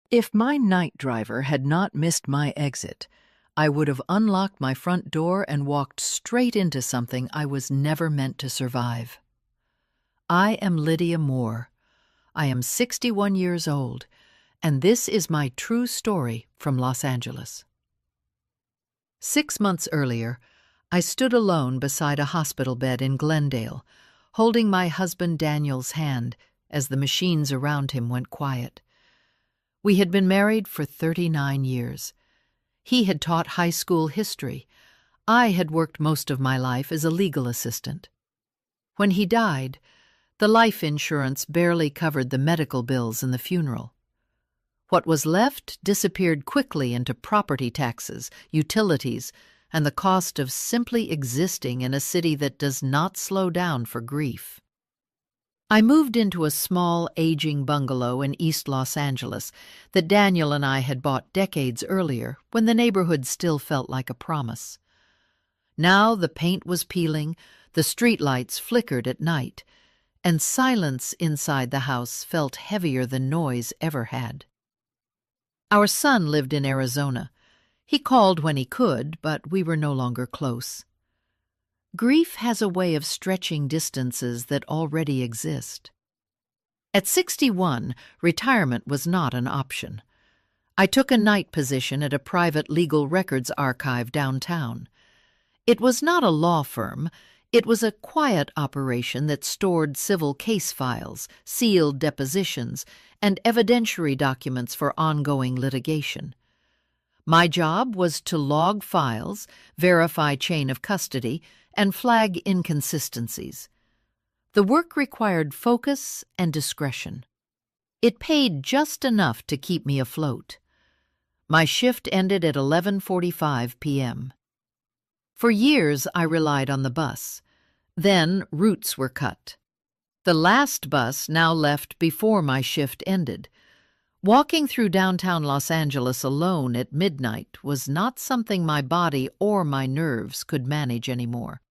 If my night driver had not missed my exit, I would have unlocked my front door and walked straight into something I was never meant to survive. I am Lydia Moore. I am 61 years old, and this is my true story from Los Angeles. 6 months earlier, I stood alone beside a hospital bed in Glendale, holding my husband Daniel's hand as the machines around him went quiet. We had been married for 39 years. He had taught high school history. I had worked most of my life as a legal assistant. When he died, the life insurance barely covered the medical bills and the funeral. What was left disappeared quickly into property taxes, utilities, and the cost of simply existing in a city that does not slow down for grief. I moved into a small, aging bungalow in East Los Angeles that Daniel and I had bought decades earlier when the neighborhood still felt like a promise. Now the paint was peeling, the streetlights flickered at night, and silence inside the house felt heavier than noise ever had. Our son lived in Arizona. He called when he could, but we were no longer close. Grief has a way of stretching distances that already exist. At 61, retirement was not an option. I took a night position at a private legal records archive downtown. It was not a law firm. It was a quiet operation that stored civil case files, sealed depositions, and evidentiary documents for ongoing litigation. My job was to log files, verify chain of custody, and flag inconsistencies. The work required focus and discretion. It paid just enough to keep me afloat. My shift ended at 11:45 p.m. For years, I relied on the bus. Then routes were cut. The last bus now left before my shift ended. Walking through downtown Los Angeles alone at midnight was not something my body or my nerves could manage anymore.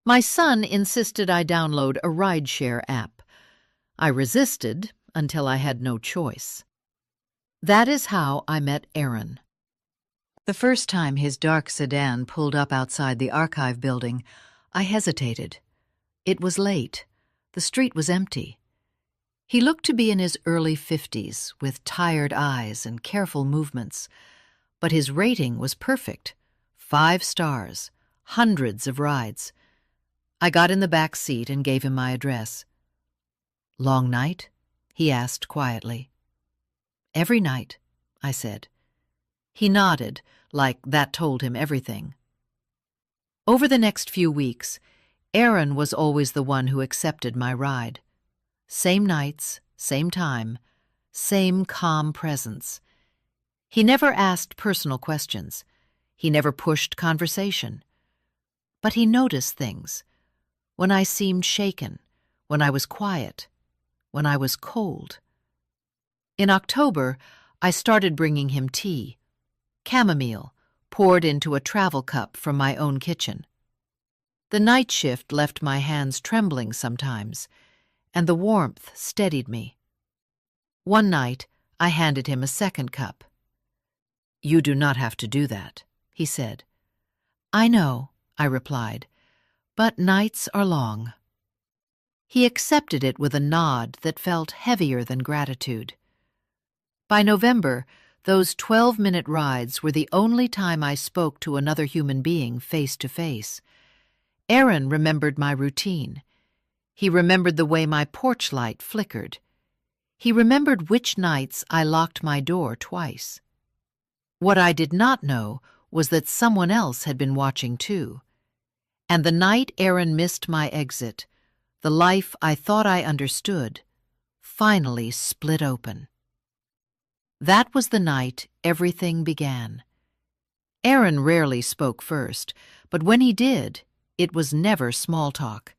My son insisted I download a rideshare app. I resisted until I had no choice. That is how I met Aaron. The first time his dark sedan pulled up outside the archive building, I hesitated. It was late. The street was empty. He looked to be in his early 50s, with tired eyes and careful movements. But his rating was perfect. 5 stars, hundreds of rides. I got in the back seat and gave him my address. "Long night?" he asked quietly. "Every night," I said. He nodded, like that told him everything. Over the next few weeks, Aaron was always the one who accepted my ride. Same nights, same time, same calm presence. He never asked personal questions. He never pushed conversation. But he noticed things. When I seemed shaken, when I was quiet, when I was cold. In October, I started bringing him tea. Chamomile, poured into a travel cup from my own kitchen. The night shift left my hands trembling sometimes, and the warmth steadied me. One night, I handed him a second cup. "You do not have to do that," he said. "I know," I replied, "but nights are long." He accepted it with a nod that felt heavier than gratitude. By November, those 12-minute rides were the only time I spoke to another human being face to face. Aaron remembered my routine. He remembered the way my porch light flickered. He remembered which nights I locked my door twice. What I did not know was that someone else had been watching too. And the night Aaron missed my exit, the life I thought I understood, finally split open. That was the night everything began. Aaron rarely spoke first, but when he did, it was never small talk.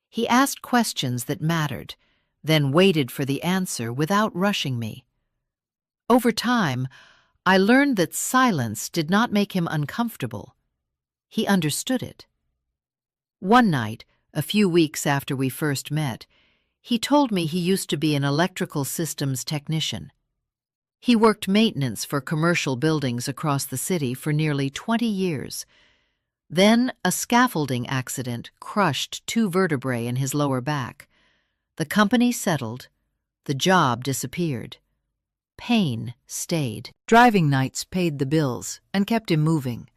He asked questions that mattered, then waited for the answer without rushing me. Over time, I learned that silence did not make him uncomfortable. He understood it. One night, a few weeks after we first met, he told me he used to be an electrical systems technician. He worked maintenance for commercial buildings across the city for nearly 20 years. Then a scaffolding accident crushed 2 vertebrae in his lower back. The company settled. The job disappeared. Pain stayed. Driving nights paid the bills and kept him moving.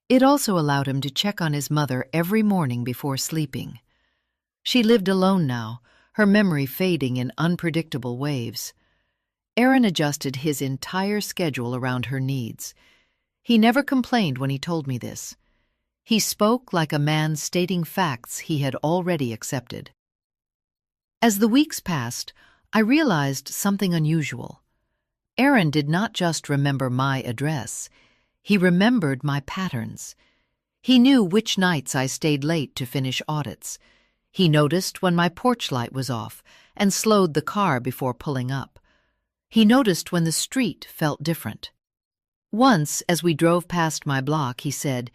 It also allowed him to check on his mother every morning before sleeping. She lived alone now, her memory fading in unpredictable waves. Aaron adjusted his entire schedule around her needs. He never complained when he told me this. He spoke like a man stating facts he had already accepted. As the weeks passed, I realized something unusual. Aaron did not just remember my address. He remembered my patterns. He knew which nights I stayed late to finish audits. He noticed when my porch light was off and slowed the car before pulling up. He noticed when the street felt different. Once, as we drove past my block, he said,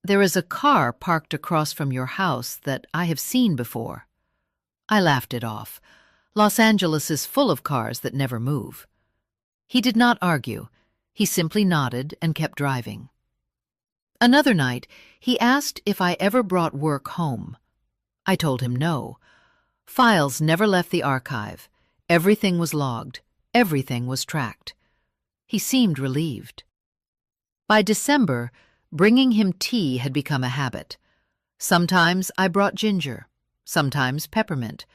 "There is a car parked across from your house that I have seen before." I laughed it off. Los Angeles is full of cars that never move. He did not argue. He simply nodded and kept driving. Another night, he asked if I ever brought work home. I told him no. Files never left the archive. Everything was logged. Everything was tracked. He seemed relieved. By December, bringing him tea had become a habit. Sometimes I brought ginger, sometimes peppermint.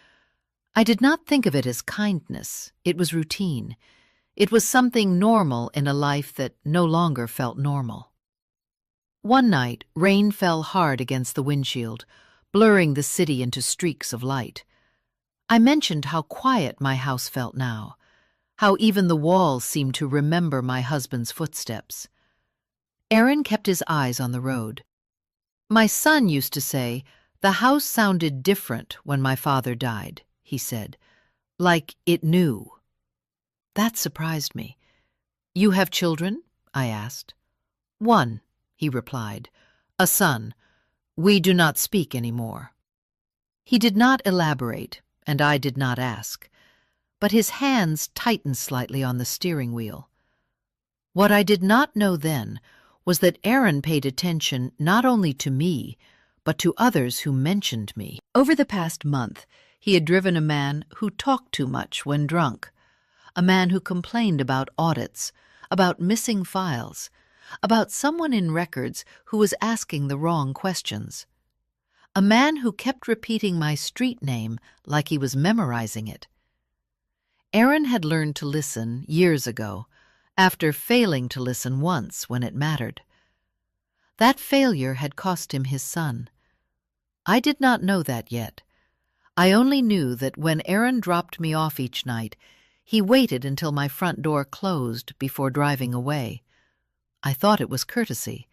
I did not think of it as kindness. It was routine. It was something normal in a life that no longer felt normal. One night, rain fell hard against the windshield, blurring the city into streaks of light. I mentioned how quiet my house felt now, how even the walls seemed to remember my husband's footsteps. Aaron kept his eyes on the road. "My son used to say, the house sounded different when my father died," he said, "like it knew." That surprised me. "You have children?" I asked. "One," he replied, "a son. We do not speak anymore." He did not elaborate, and I did not ask, but his hands tightened slightly on the steering wheel. What I did not know then was that Aaron paid attention not only to me, but to others who mentioned me. Over the past month, he had driven a man who talked too much when drunk, a man who complained about audits, about missing files, about someone in records who was asking the wrong questions, a man who kept repeating my street name like he was memorizing it. Aaron had learned to listen years ago, after failing to listen once when it mattered. That failure had cost him his son. I did not know that yet. I only knew that when Aaron dropped me off each night, he waited until my front door closed before driving away. I thought it was courtesy.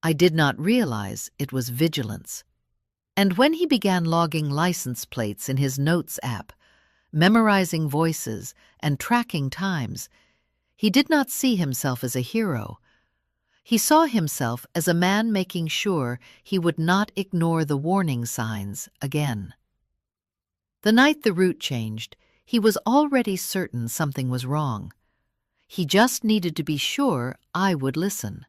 I did not realize it was vigilance. And when he began logging license plates in his Notes app, memorizing voices and tracking times, he did not see himself as a hero. He saw himself as a man making sure he would not ignore the warning signs again. The night the route changed, he was already certain something was wrong. He just needed to be sure I would listen.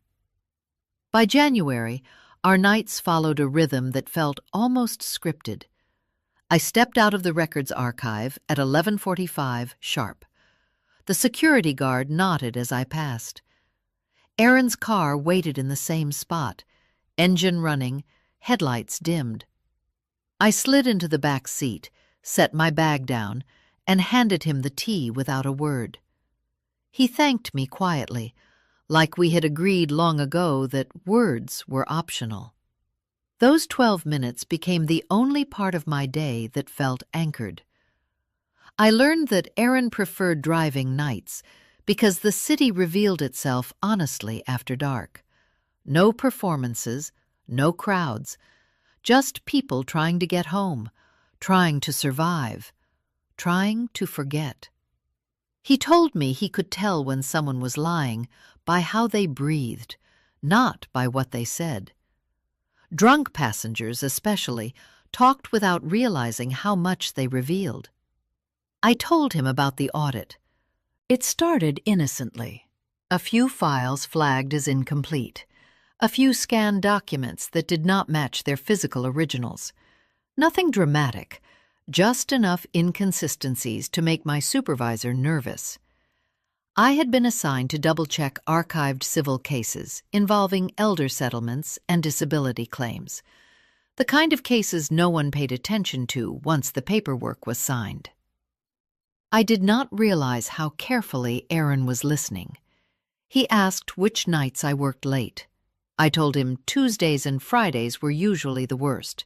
By January, our nights followed a rhythm that felt almost scripted. I stepped out of the records archive at 11:45 sharp. The security guard nodded as I passed. Aaron's car waited in the same spot, engine running, headlights dimmed. I slid into the back seat, set my bag down, and handed him the tea without a word. He thanked me quietly, like we had agreed long ago that words were optional. Those 12 minutes became the only part of my day that felt anchored. I learned that Aaron preferred driving nights because the city revealed itself honestly after dark. No performances, no crowds, just people trying to get home, trying to survive, trying to forget. He told me he could tell when someone was lying by how they breathed, not by what they said. Drunk passengers, especially, talked without realizing how much they revealed. I told him about the audit. It started innocently. A few files flagged as incomplete. A few scanned documents that did not match their physical originals. Nothing dramatic, just enough inconsistencies to make my supervisor nervous. I had been assigned to double-check archived civil cases involving elder settlements and disability claims, the kind of cases no one paid attention to once the paperwork was signed. I did not realize how carefully Aaron was listening. He asked which nights I worked late. I told him Tuesdays and Fridays were usually the worst.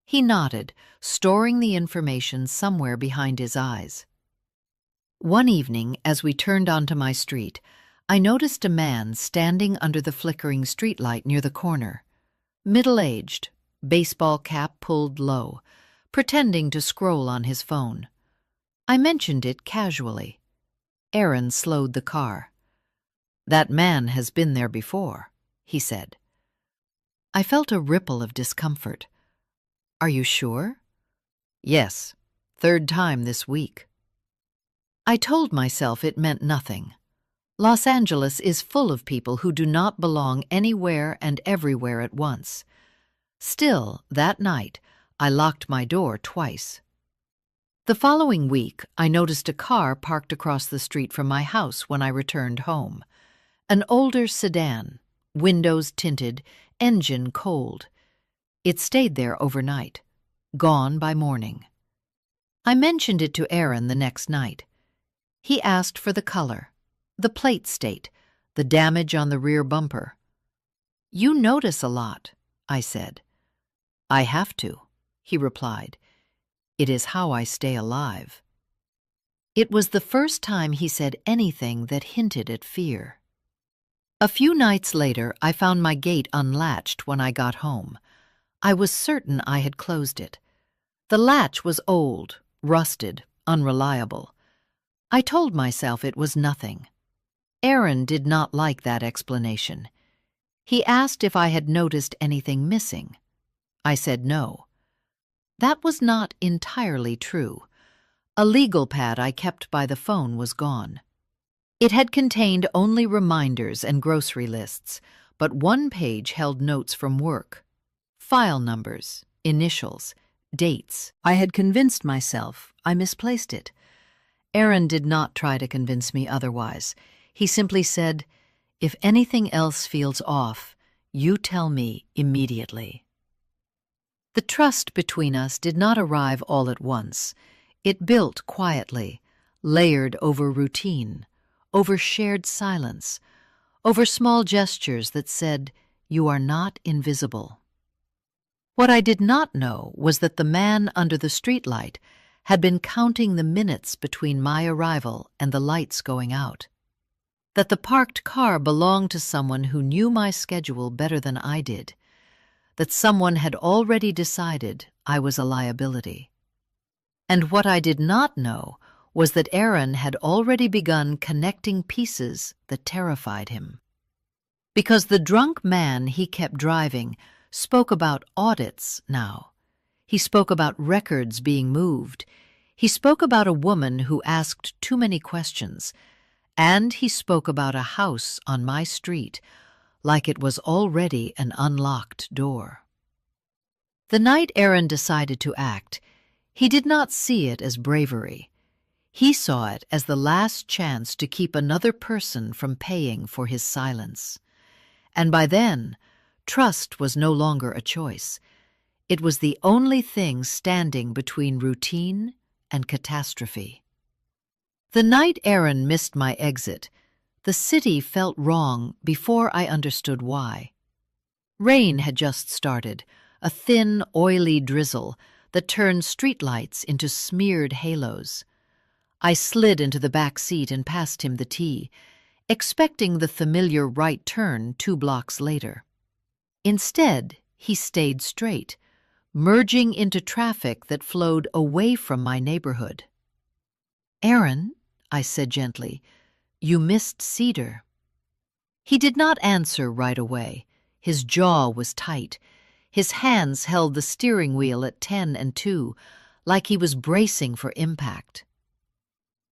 He nodded, storing the information somewhere behind his eyes. One evening, as we turned onto my street, I noticed a man standing under the flickering streetlight near the corner. Middle-aged, baseball cap pulled low, pretending to scroll on his phone. I mentioned it casually. Aaron slowed the car. "That man has been there before," he said. I felt a ripple of discomfort. "Are you sure?" "Yes, third time this week." I told myself it meant nothing. Los Angeles is full of people who do not belong anywhere and everywhere at once. Still, that night, I locked my door twice. The following week, I noticed a car parked across the street from my house when I returned home. An older sedan, windows tinted, engine cold. It stayed there overnight, gone by morning. I mentioned it to Aaron the next night. He asked for the color, the plate state, the damage on the rear bumper. "You notice a lot," I said. "I have to," he replied. "It is how I stay alive." It was the first time he said anything that hinted at fear. A few nights later, I found my gate unlatched when I got home. I was certain I had closed it. The latch was old, rusted, unreliable. I told myself it was nothing. Aaron did not like that explanation. He asked if I had noticed anything missing. I said no. That was not entirely true. A legal pad I kept by the phone was gone. It had contained only reminders and grocery lists, but one page held notes from work. File numbers, initials, dates. I had convinced myself I misplaced it. Aaron did not try to convince me otherwise. He simply said, "If anything else feels off, you tell me immediately." The trust between us did not arrive all at once. It built quietly, layered over routine, over shared silence, over small gestures that said, "You are not invisible." What I did not know was that the man under the streetlight had been counting the minutes between my arrival and the lights going out. That the parked car belonged to someone who knew my schedule better than I did. That someone had already decided I was a liability. And what I did not know was that Aaron had already begun connecting pieces that terrified him. Because the drunk man he kept driving spoke about audits now. He spoke about records being moved. He spoke about a woman who asked too many questions. And he spoke about a house on my street, like it was already an unlocked door. The night Aaron decided to act, he did not see it as bravery. He saw it as the last chance to keep another person from paying for his silence. And by then, trust was no longer a choice. It was the only thing standing between routine and catastrophe. The night Aaron missed my exit, the city felt wrong before I understood why. Rain had just started, a thin, oily drizzle that turned streetlights into smeared halos. I slid into the back seat and passed him the tea, expecting the familiar right turn 2 blocks later. Instead, he stayed straight, merging into traffic that flowed away from my neighborhood. "Aaron," I said gently, "you missed Cedar." He did not answer right away. His jaw was tight. His hands held the steering wheel at 10 and 2, like he was bracing for impact.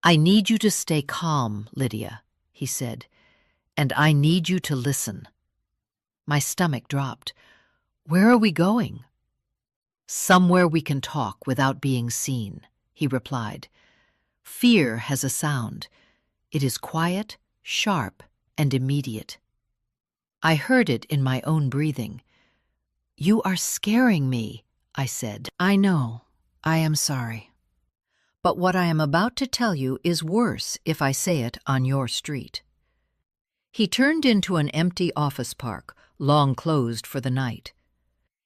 "I need you to stay calm, Lydia," he said, "and I need you to listen." My stomach dropped. "Where are we going?" "Somewhere we can talk without being seen," he replied. "Fear has a sound. It is quiet, sharp, and immediate." I heard it in my own breathing. "You are scaring me," I said. "I know. I am sorry. But what I am about to tell you is worse if I say it on your street." He turned into an empty office park, long closed for the night.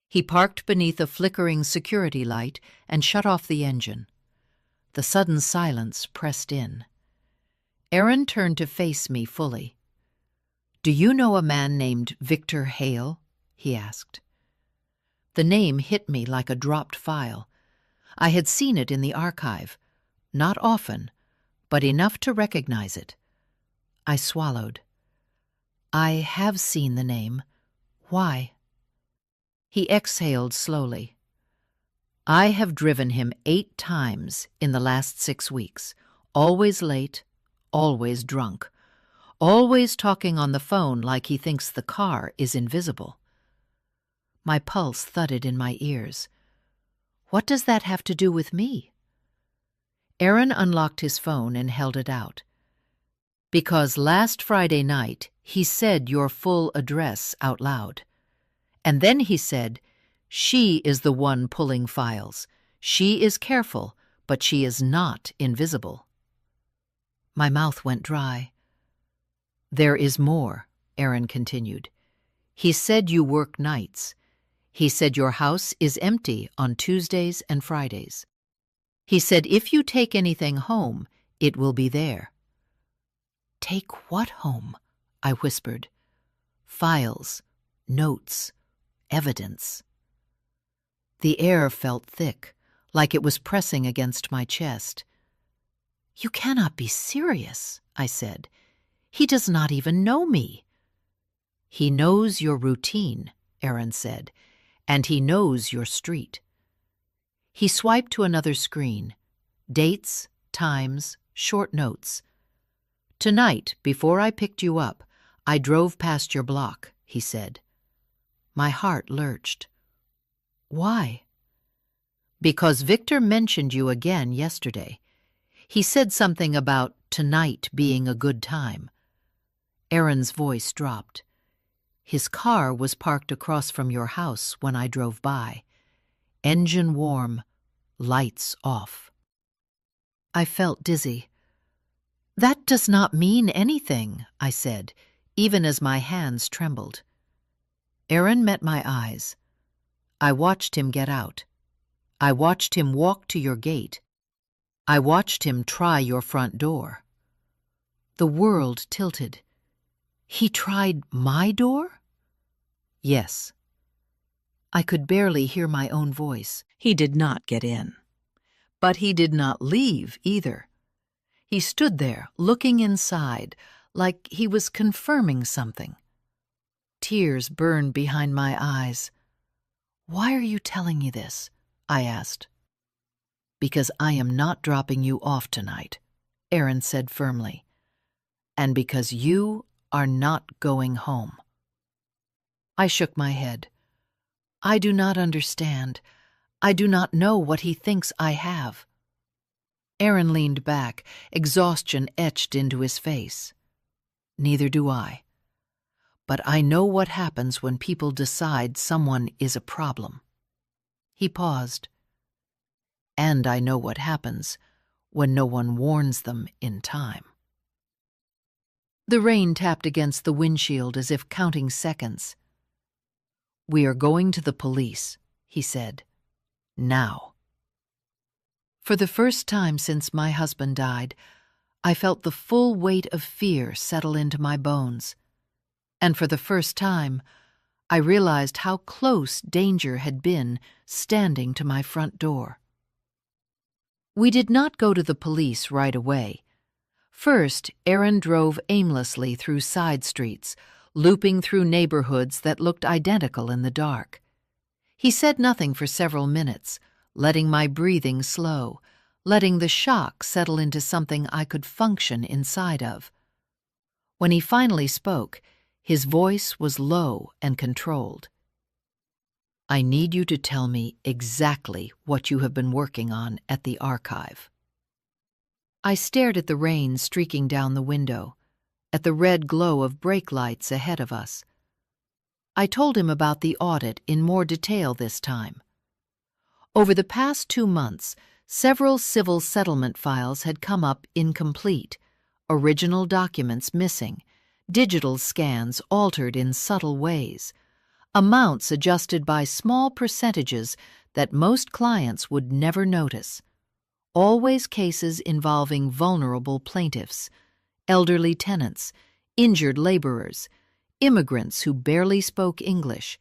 He parked beneath a flickering security light and shut off the engine. The sudden silence pressed in. Aaron turned to face me fully. "Do you know a man named Victor Hale?" he asked. The name hit me like a dropped file. I had seen it in the archive. Not often, but enough to recognize it. I swallowed. "I have seen the name. Why?" He exhaled slowly. "I have driven him 8 times in the last 6 weeks, always late, always drunk, always talking on the phone like he thinks the car is invisible." My pulse thudded in my ears. What does that have to do with me? Aaron unlocked his phone and held it out. "Because last Friday night he said your full address out loud. And then he said, 'She is the one pulling files. She is careful, but she is not invisible.'" My mouth went dry. "There is more," Aaron continued. "He said you work nights. He said your house is empty on Tuesdays and Fridays. He said if you take anything home, it will be there." "Take what home?" I whispered. "Files, notes, evidence." The air felt thick, like it was pressing against my chest. "You cannot be serious," I said. "He does not even know me." "He knows your routine," Aaron said, "and he knows your street." He swiped to another screen. Dates, times, short notes. "Tonight, before I picked you up, I drove past your block," he said. My heart lurched. "Why?" "Because Victor mentioned you again yesterday. He said something about tonight being a good time." Aaron's voice dropped. "His car was parked across from your house when I drove by. Engine warm, lights off." I felt dizzy. "That does not mean anything," I said, even as my hands trembled. Aaron met my eyes. "I watched him get out. I watched him walk to your gate. I watched him try your front door." The world tilted. "He tried my door?" "Yes." I could barely hear my own voice. He did not get in. But he did not leave either. He stood there, looking inside, like he was confirming something. Tears burned behind my eyes. "Why are you telling me this?" I asked. "Because I am not dropping you off tonight," Aaron said firmly. "And because you are not going home." I shook my head. "I do not understand. I do not know what he thinks I have." Aaron leaned back, exhaustion etched into his face. "Neither do I. But I know what happens when people decide someone is a problem." He paused. "And I know what happens when no one warns them in time." The rain tapped against the windshield as if counting seconds. "We are going to the police," he said. "Now." For the first time since my husband died, I felt the full weight of fear settle into my bones. And for the first time, I realized how close danger had been standing to my front door. We did not go to the police right away. First, Aaron drove aimlessly through side streets, looping through neighborhoods that looked identical in the dark. He said nothing for several minutes, letting my breathing slow, letting the shock settle into something I could function inside of. When he finally spoke, his voice was low and controlled. "I need you to tell me exactly what you have been working on at the archive." I stared at the rain streaking down the window, at the red glow of brake lights ahead of us. I told him about the audit in more detail this time. Over the past 2 months, several civil settlement files had come up incomplete, original documents missing, digital scans altered in subtle ways, amounts adjusted by small percentages that most clients would never notice. Always cases involving vulnerable plaintiffs, elderly tenants, injured laborers, immigrants who barely spoke English.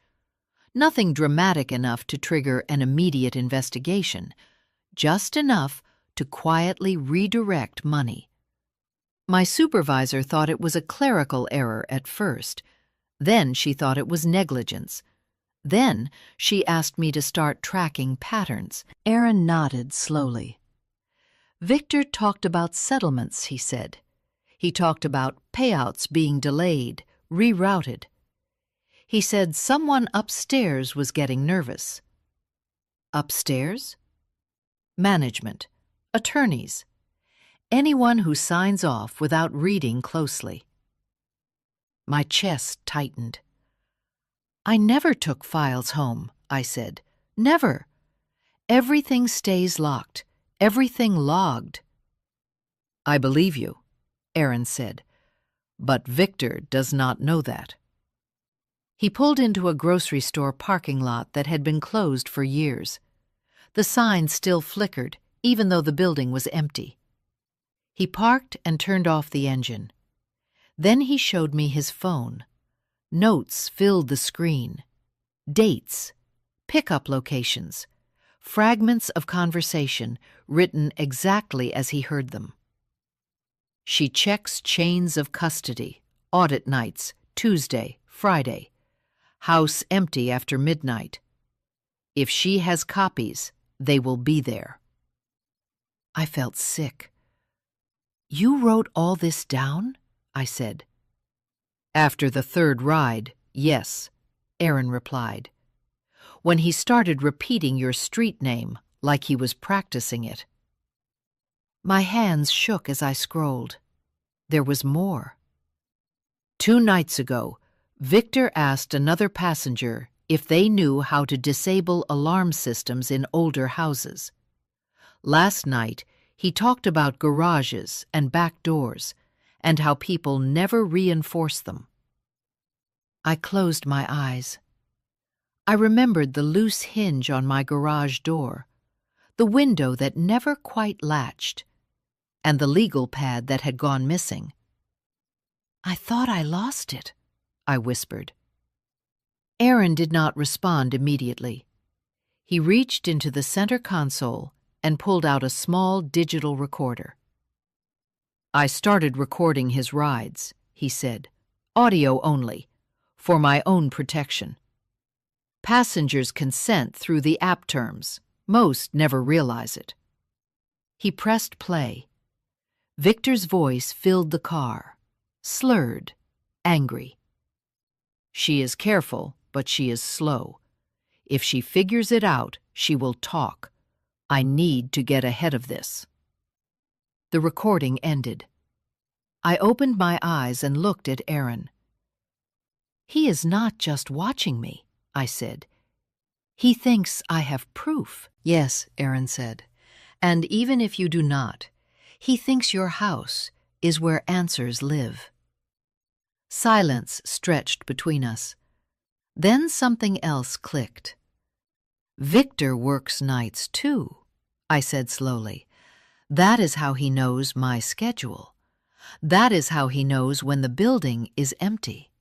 Nothing dramatic enough to trigger an immediate investigation, just enough to quietly redirect money. My supervisor thought it was a clerical error at first. Then she thought it was negligence. Then she asked me to start tracking patterns. Aaron nodded slowly. "Victor talked about settlements," he said. "He talked about payouts being delayed, rerouted. He said someone upstairs was getting nervous." "Upstairs?" "Management, attorneys, anyone who signs off without reading closely." My chest tightened. "I never took files home," I said. "Never. Everything stays locked, everything logged." "I believe you," Aaron said, "but Victor does not know that." He pulled into a grocery store parking lot that had been closed for years. The sign still flickered, even though the building was empty. He parked and turned off the engine. Then he showed me his phone. Notes filled the screen. Dates, pickup locations, fragments of conversation written exactly as he heard them. "She checks chains of custody, audit nights, Tuesday, Friday. House empty after midnight. If she has copies, they will be there." I felt sick. "You wrote all this down?" I said. "After the 3rd ride, yes," Aaron replied. "When he started repeating your street name like he was practicing it." My hands shook as I scrolled. There was more. 2 nights ago, Victor asked another passenger if they knew how to disable alarm systems in older houses. Last night, he talked about garages and back doors and how people never reinforce them. I closed my eyes. I remembered the loose hinge on my garage door, the window that never quite latched, and the legal pad that had gone missing. "I thought I lost it," I whispered. Aaron did not respond immediately. He reached into the center console and pulled out a small digital recorder. "I started recording his rides," he said, "audio only, for my own protection. Passengers consent through the app terms. Most never realize it." He pressed play. Victor's voice filled the car, slurred, angry. "She is careful, but she is slow. If she figures it out, she will talk. I need to get ahead of this." The recording ended. I opened my eyes and looked at Aaron. "He is not just watching me," I said. "He thinks I have proof." "Yes," Aaron said. "And even if you do not, he thinks your house is where answers live." Silence stretched between us. Then something else clicked. "Victor works nights too," I said slowly. "That is how he knows my schedule. That is how he knows when the building is empty."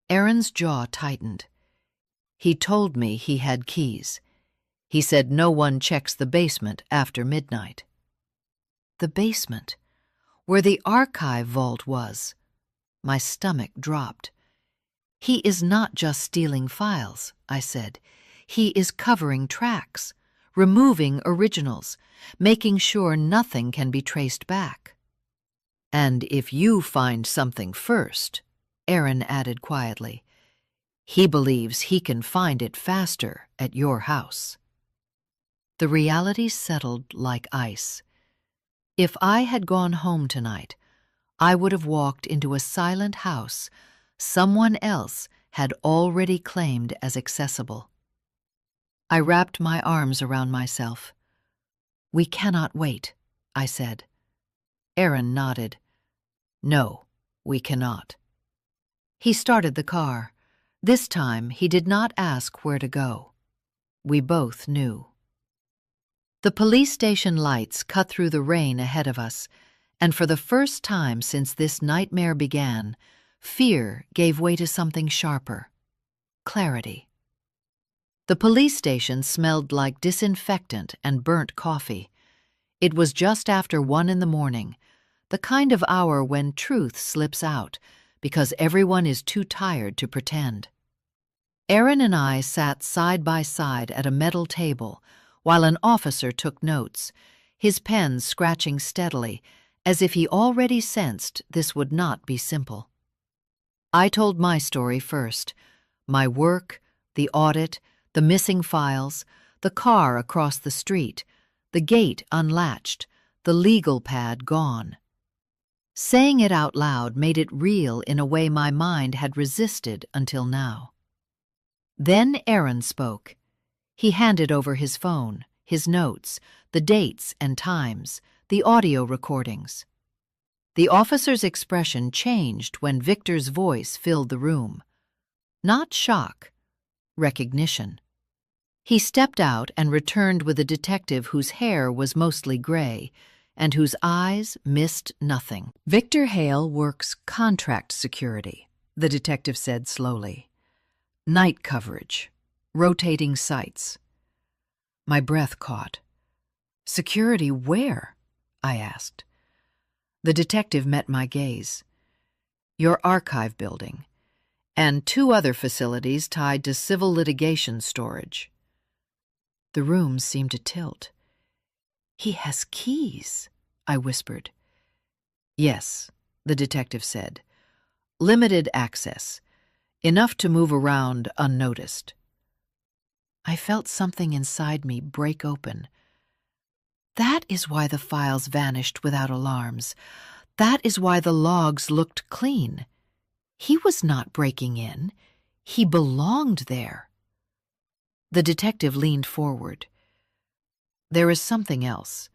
Aaron's jaw tightened. "He told me he had keys. He said no one checks the basement after midnight." The basement, where the archive vault was. My stomach dropped. "He is not just stealing files," I said. "He is covering tracks, removing originals, making sure nothing can be traced back. And if you find something first, Aaron added quietly, he believes he can find it faster at your house. The reality settled like ice. If I had gone home tonight, I would have walked into a silent house someone else had already claimed as accessible. I wrapped my arms around myself. We cannot wait, I said. Aaron nodded. No, we cannot. He started the car. This time he did not ask where to go. We both knew. The police station lights cut through the rain ahead of us, and for the first time since this nightmare began, fear gave way to something sharper. Clarity. The police station smelled like disinfectant and burnt coffee. It was just after 1 a.m, the kind of hour when truth slips out because everyone is too tired to pretend. Aaron and I sat side by side at a metal table while an officer took notes, his pen scratching steadily, as if he already sensed this would not be simple. I told my story first, my work, the audit, the missing files, the car across the street, the gate unlatched, the legal pad gone. Saying it out loud made it real in a way my mind had resisted until now. Then Aaron spoke. He handed over his phone, his notes, the dates and times, the audio recordings. The officer's expression changed when Victor's voice filled the room. Not shock, recognition. He stepped out and returned with a detective whose hair was mostly gray and whose eyes missed nothing. Victor Hale works contract security, the detective said slowly. Night coverage, rotating sites. My breath caught. Security where? I asked. The detective met my gaze. Your archive building, and 2 other facilities tied to civil litigation storage. The room seemed to tilt. He has keys, I whispered. Yes, the detective said. Limited access, enough to move around unnoticed. I felt something inside me break open. That is why the files vanished without alarms. That is why the logs looked clean. He was not breaking in. He belonged there. The detective leaned forward. There is something else.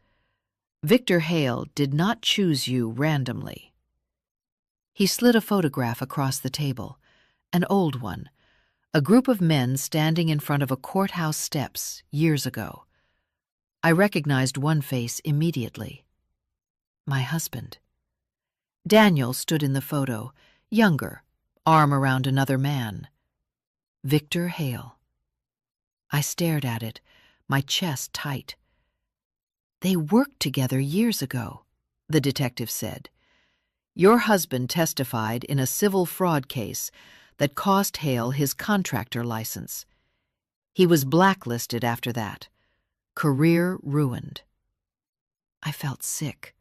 Victor Hale did not choose you randomly. He slid a photograph across the table, an old one, a group of men standing in front of a courthouse steps years ago. I recognized one face immediately. My husband. Daniel stood in the photo, younger, arm around another man. Victor Hale. I stared at it, my chest tight. They worked together years ago, the detective said. Your husband testified in a civil fraud case that cost Hale his contractor license. He was blacklisted after that. Career ruined. I felt sick.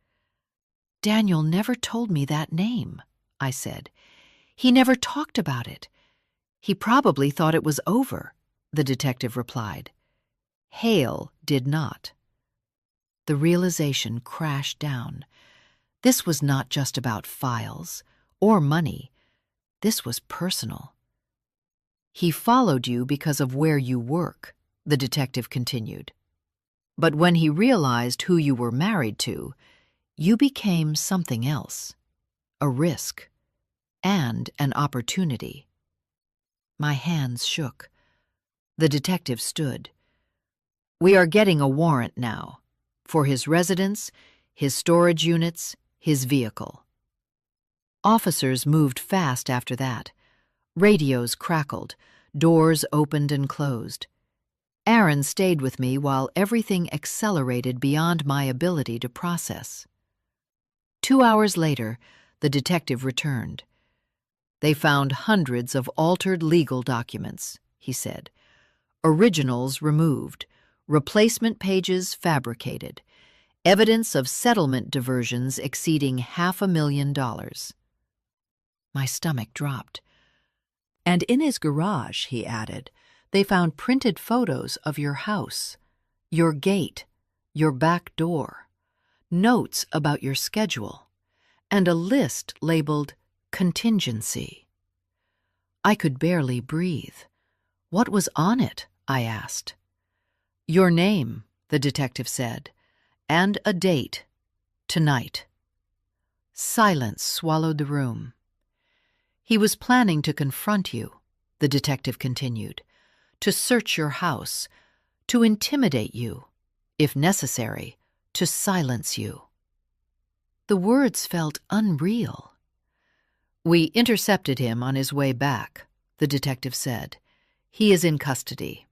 Daniel never told me that name, I said. He never talked about it. He probably thought it was over, the detective replied. Hale did not. The realization crashed down. This was not just about files or money. This was personal. He followed you because of where you work, the detective continued. But when he realized who you were married to, you became something else, a risk, and an opportunity. My hands shook. The detective stood. We are getting a warrant now, for his residence, his storage units, his vehicle. Officers moved fast after that. Radios crackled, doors opened and closed. Aaron stayed with me while everything accelerated beyond my ability to process. 2 hours later, the detective returned. They found hundreds of altered legal documents, he said. Originals removed, replacement pages fabricated, evidence of settlement diversions exceeding $500,000. My stomach dropped. And in his garage, he added, they found printed photos of your house, your gate, your back door, notes about your schedule, and a list labeled contingency. I could barely breathe. What was on it? I asked. Your name, the detective said, and a date, tonight. Silence swallowed the room. He was planning to confront you, the detective continued, to search your house, to intimidate you, if necessary, to silence you. The words felt unreal. We intercepted him on his way back, the detective said. He is in custody.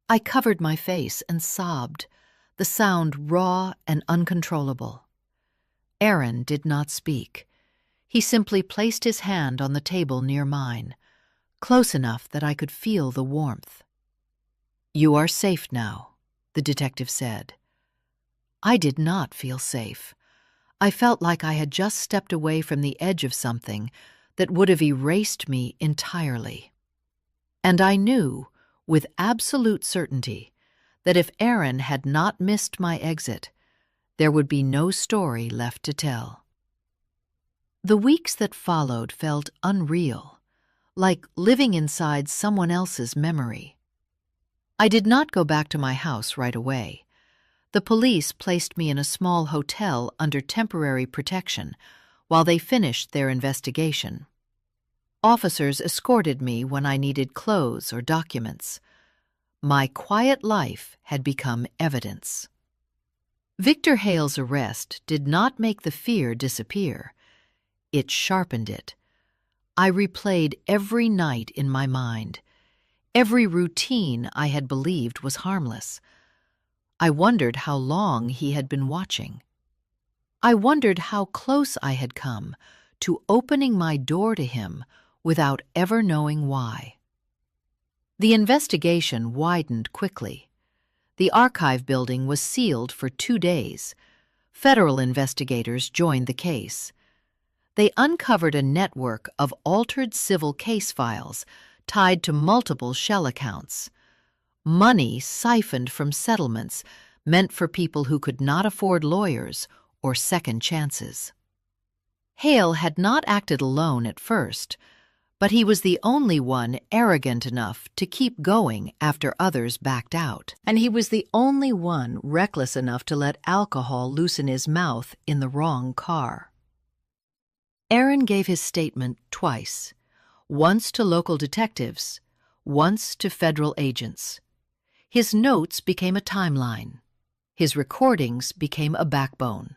I covered my face and sobbed, the sound raw and uncontrollable. Aaron did not speak. He simply placed his hand on the table near mine, close enough that I could feel the warmth. You are safe now, the detective said. I did not feel safe. I felt like I had just stepped away from the edge of something that would have erased me entirely. And I knew, with absolute certainty, that if Aaron had not missed my exit, there would be no story left to tell. The weeks that followed felt unreal, like living inside someone else's memory. I did not go back to my house right away. The police placed me in a small hotel under temporary protection while they finished their investigation. Officers escorted me when I needed clothes or documents. My quiet life had become evidence. Victor Hale's arrest did not make the fear disappear. It sharpened it. I replayed every night in my mind, every routine I had believed was harmless. I wondered how long he had been watching. I wondered how close I had come to opening my door to him without ever knowing why. The investigation widened quickly. The archive building was sealed for 2 days. Federal investigators joined the case. They uncovered a network of altered civil case files tied to multiple shell accounts. Money siphoned from settlements meant for people who could not afford lawyers or second chances. Hale had not acted alone at first, but he was the only one arrogant enough to keep going after others backed out. And he was the only one reckless enough to let alcohol loosen his mouth in the wrong car. Aaron gave his statement twice, once to local detectives, once to federal agents. His notes became a timeline. His recordings became a backbone.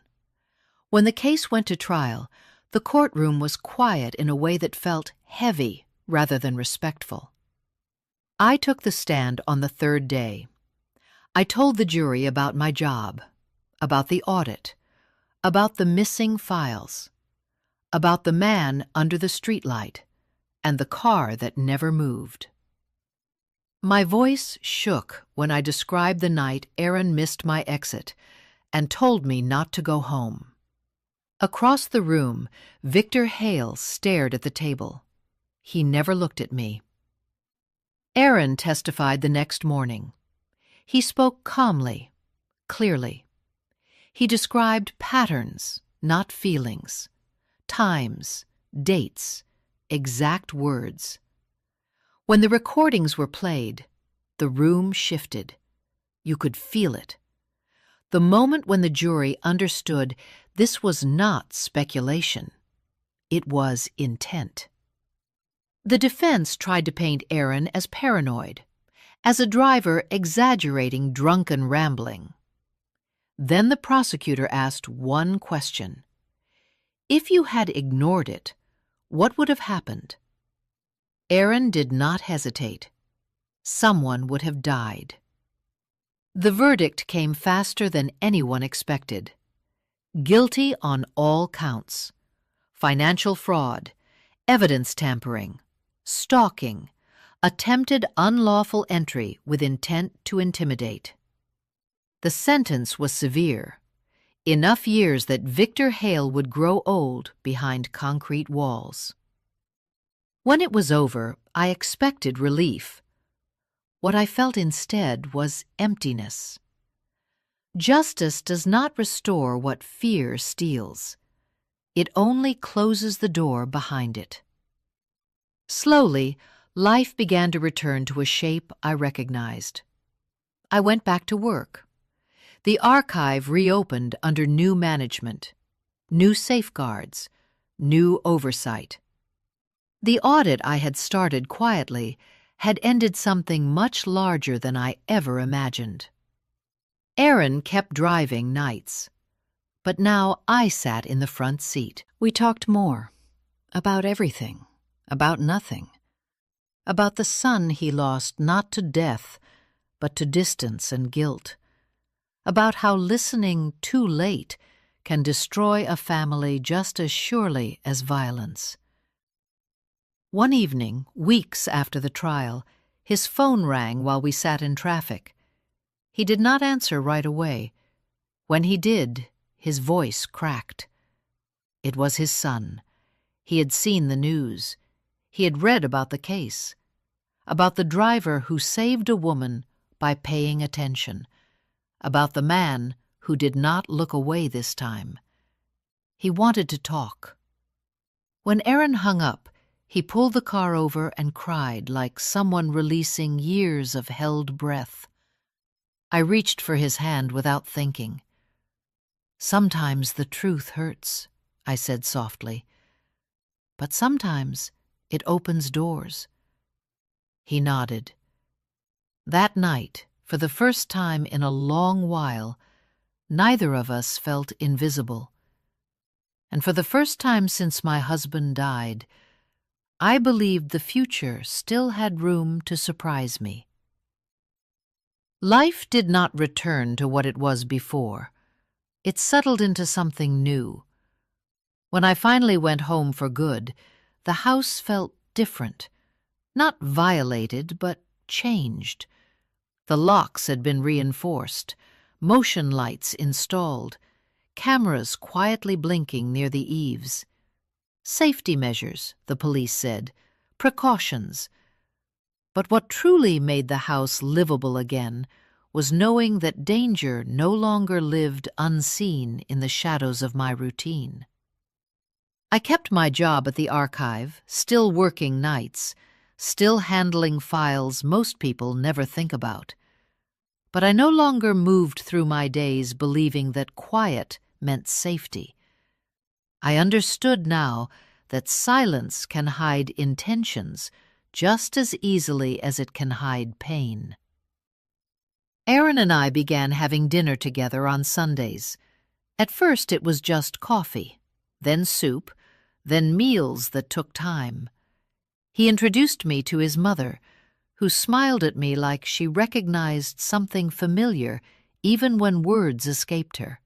When the case went to trial, the courtroom was quiet in a way that felt heavy rather than respectful. I took the stand on the 3rd day. I told the jury about my job, about the audit, about the missing files, about the man under the streetlight, and the car that never moved. My voice shook when I described the night Aaron missed my exit and told me not to go home. Across the room, Victor Hale stared at the table. He never looked at me. Aaron testified the next morning. He spoke calmly, clearly. He described patterns, not feelings, times, dates, exact words. When the recordings were played, the room shifted. You could feel it. The moment when the jury understood this was not speculation. It was intent. The defense tried to paint Aaron as paranoid, as a driver exaggerating drunken rambling. Then the prosecutor asked one question. If you had ignored it, what would have happened? Aaron did not hesitate. Someone would have died. The verdict came faster than anyone expected. Guilty on all counts: financial fraud, evidence tampering, stalking, Attempted unlawful entry with intent to intimidate. The sentence was severe, enough years that Victor Hale would grow old behind concrete walls. When it was over, I expected relief. What I felt instead was emptiness. Justice does not restore what fear steals. It only closes the door behind it. Slowly, life began to return to a shape I recognized. I went back to work. The archive reopened under new management, new safeguards, new oversight. The audit I had started quietly had ended something much larger than I ever imagined. Aaron kept driving nights, but now I sat in the front seat. We talked more, about everything, about nothing, about the son he lost not to death, but to distance and guilt, about how listening too late can destroy a family just as surely as violence. One evening, weeks after the trial, his phone rang while we sat in traffic. He did not answer right away. When he did, his voice cracked. It was his son. He had seen the news. He had read about the case, about the driver who saved a woman by paying attention, about the man who did not look away this time. He wanted to talk. When Aaron hung up, he pulled the car over and cried like someone releasing years of held breath. I reached for his hand without thinking. "Sometimes the truth hurts," I said softly, "but sometimes it opens doors." He nodded. That night, for the first time in a long while, neither of us felt invisible. And for the first time since my husband died, I believed the future still had room to surprise me. Life did not return to what it was before. It settled into something new. When I finally went home for good, the house felt different. Not violated, but changed. The locks had been reinforced, motion lights installed, cameras quietly blinking near the eaves. Safety measures, the police said, precautions. But what truly made the house livable again was knowing that danger no longer lived unseen in the shadows of my routine. I kept my job at the archive, still working nights, still handling files most people never think about. But I no longer moved through my days believing that quiet meant safety. I understood now that silence can hide intentions just as easily as it can hide pain. Aaron and I began having dinner together on Sundays. At first it was just coffee, then soup, then meals that took time. He introduced me to his mother, who smiled at me like she recognized something familiar even when words escaped her.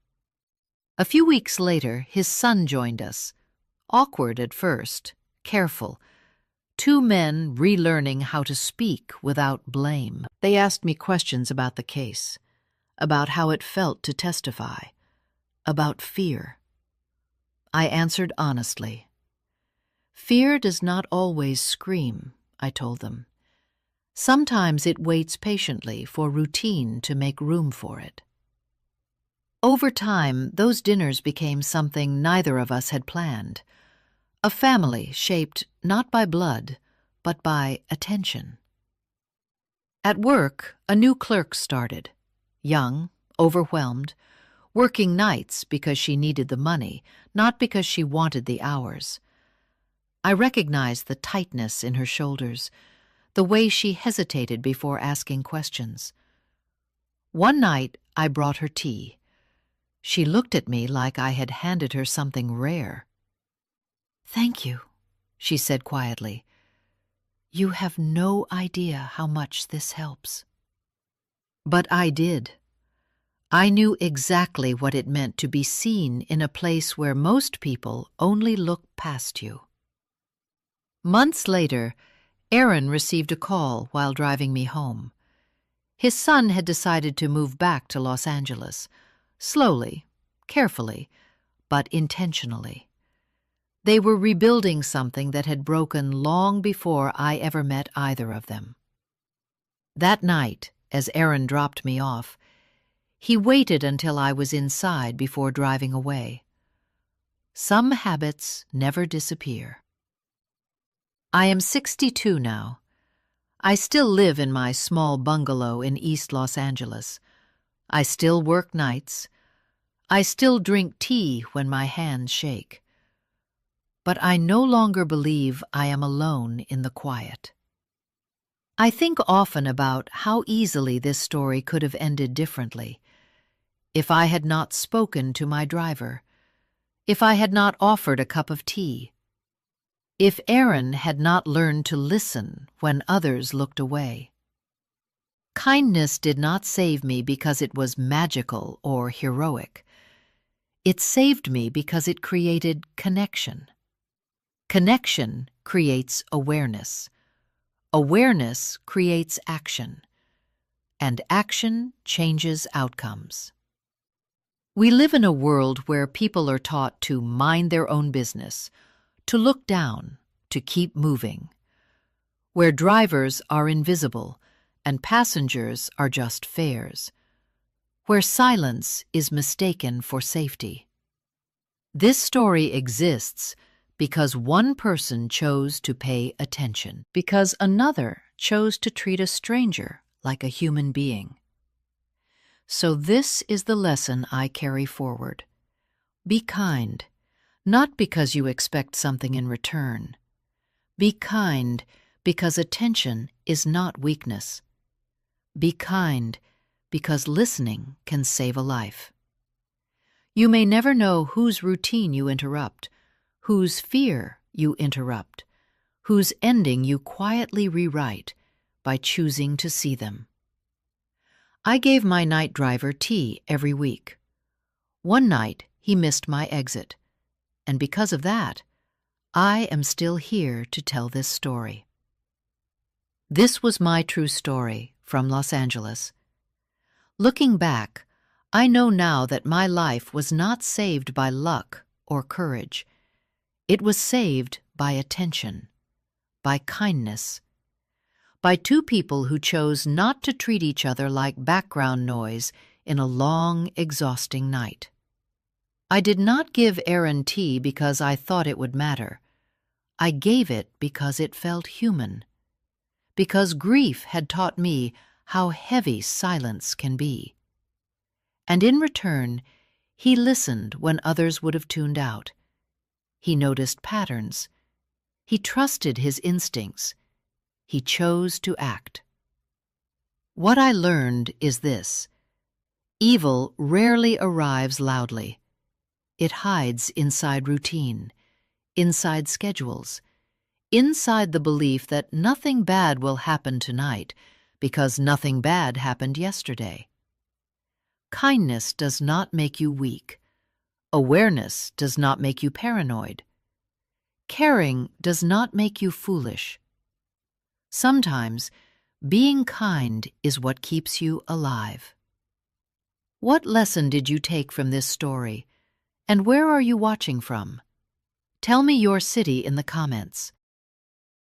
A few weeks later, his son joined us. Awkward at first, careful. Two men relearning how to speak without blame. They asked me questions about the case, about how it felt to testify, about fear. I answered honestly. Fear does not always scream, I told them. Sometimes it waits patiently for routine to make room for it. Over time, those dinners became something neither of us had planned. A family shaped not by blood, but by attention. At work, a new clerk started. Young, overwhelmed, working nights because she needed the money, not because she wanted the hours. I recognized the tightness in her shoulders, the way she hesitated before asking questions. One night, I brought her tea. She looked at me like I had handed her something rare. "Thank you," she said quietly. "You have no idea how much this helps." But I did. I knew exactly what it meant to be seen in a place where most people only look past you. Months later, Aaron received a call while driving me home. His son had decided to move back to Los Angeles, slowly, carefully, but intentionally. They were rebuilding something that had broken long before I ever met either of them. That night, as Aaron dropped me off, he waited until I was inside before driving away. Some habits never disappear. I am 62 now. I still live in my small bungalow in East Los Angeles. I still work nights. I still drink tea when my hands shake. But I no longer believe I am alone in the quiet. I think often about how easily this story could have ended differently. If I had not spoken to my driver, if I had not offered a cup of tea, if Aaron had not learned to listen when others looked away. Kindness did not save me because it was magical or heroic. It saved me because it created connection. Connection creates awareness. Awareness creates action. And action changes outcomes. We live in a world where people are taught to mind their own business, to look down, to keep moving, where drivers are invisible and passengers are just fares, where silence is mistaken for safety. This story exists because one person chose to pay attention, because another chose to treat a stranger like a human being. So this is the lesson I carry forward. Be kind. Not because you expect something in return. Be kind because attention is not weakness. Be kind because listening can save a life. You may never know whose routine you interrupt, whose fear you interrupt, whose ending you quietly rewrite by choosing to see them. I gave my night driver tea every week. One night he missed my exit. And because of that, I am still here to tell this story. This was my true story from Los Angeles. Looking back, I know now that my life was not saved by luck or courage. It was saved by attention, by kindness, by two people who chose not to treat each other like background noise in a long, exhausting night. I did not give Aaron tea because I thought it would matter. I gave it because it felt human. Because grief had taught me how heavy silence can be. And in return, he listened when others would have tuned out. He noticed patterns. He trusted his instincts. He chose to act. What I learned is this: evil rarely arrives loudly. It hides inside routine, inside schedules, inside the belief that nothing bad will happen tonight because nothing bad happened yesterday. Kindness does not make you weak. Awareness does not make you paranoid. Caring does not make you foolish. Sometimes, being kind is what keeps you alive. What lesson did you take from this story? And where are you watching from? Tell me your city in the comments.